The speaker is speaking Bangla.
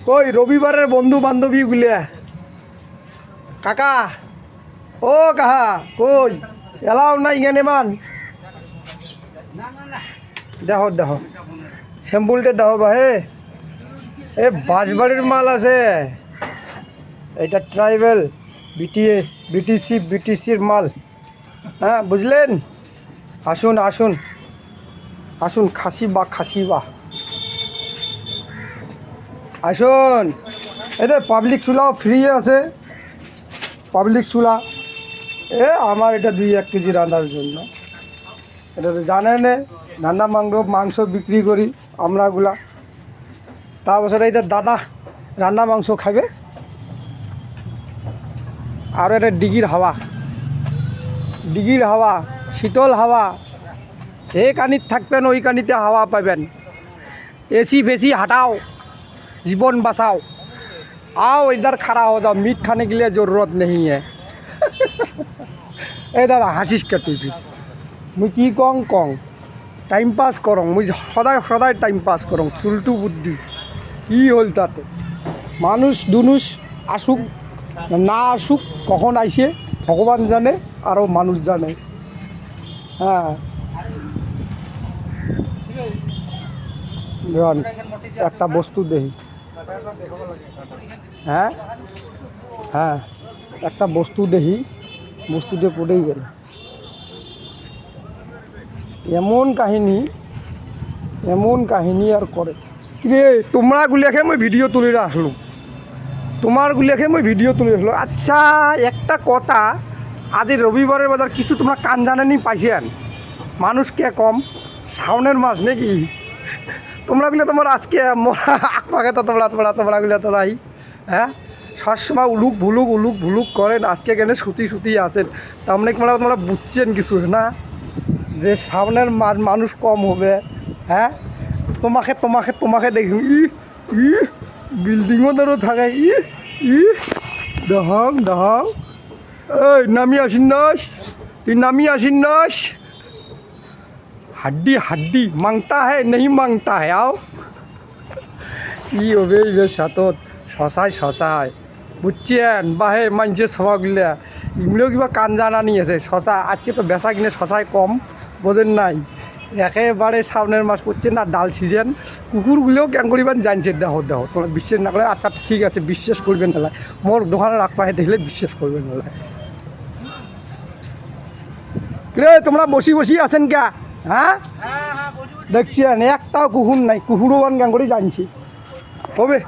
কই রবিবারের বন্ধু বান্ধবী গুলিয়া কাকা ও কাহা কই এলাও না ইখানে মান দেখো দেখো স্যাম্পুলটা দেখো ভাই এ বাঁশবাড়ির মাল আছে এটা ট্রাইবেল বিটিসির মাল হ্যাঁ বুঝলেন আসুন আসুন আসুন খাসি বা আসুন এদের পাবলিক চুলাও ফ্রি আছে পাবলিক চুলা আমার এটা 2-1 কেজি রান্নার জন্য এটা তো জানেন রান্না মাংস বিক্রি করি আমরাগুলা তারপরে এটা দাদা রান্না মাংস খাবে আর এটা ডিগির হাওয়া শীতল হাওয়া যে কানিত থাকবেন ওই কানিতে হাওয়া পাবেন এসি ফেসি हटाओ जीवन बचाओ आओ इधर खड़ा हो जाओ मीट खाने के लिए जरूरत नहीं है ए दादा हासिस के तुई मुई की कং टाइम पास करं मुई सदाय टाइम पास करं चुलटू बुद्धि की हल ताते मानुष दुनुष आसुक ना आसुक कखन आइसे भगवान जाने और मानुष जाने हाँ একটা বস্তু দেখি হ্যাঁ হ্যাঁ একটা বস্তু দেখি বস্তুটা পড়েই গেল এমন কাহিনী আর করে রে তোমরা গুলিয়াকে মই ভিডিও তুলে আসলো আচ্ছা একটা কথা আজ রবিবারের বাজার কিছু তোমরা কান জানানি পাইছেন মানুষ কে কম শাওনের মাস নাকি তোমরা গুলো তোমার আজকে আকপাকে তো তোমরা গুলো তোরাই হ্যাঁ সবসময় উলুক ভুলুক করেন আজকে কেন সুতি আসেন তামনে তোমরা বুঝছেন কিছু না যে সামনের মানুষ কম হবে হ্যাঁ তোমাকে দেখি বিল্ডিংও ধরো থাকে দহং এই নামি আসিন নাস हड्डी मांगता है नहीं मांगता है आओ কি হবে এই সাতত শশায় বুঝছেন বাহে মানছে সবাগুলা এগুলোও কিবা কান জানা নিয়ে আছে শশা আজকে তো বেচা কিনে শশায় কম বোঝেন নাই একেবারে সামনের মাস পড়ছে না ডাল সিজন কুকুরগুলোও ক্যাং করিবেন জানছে দেখো তোমরা বিশ্বাস না করলে আচ্ছা ঠিক আছে বিশ্বাস করবেন না মোর দোকানের আকপাহে দেখলে বিশ্বাস করবেন না রে তোমরা বসি আছেন কে হ্যাঁ দেখছেন একটাও কুকুর নাই কুকুরও গান করে জানছি হবে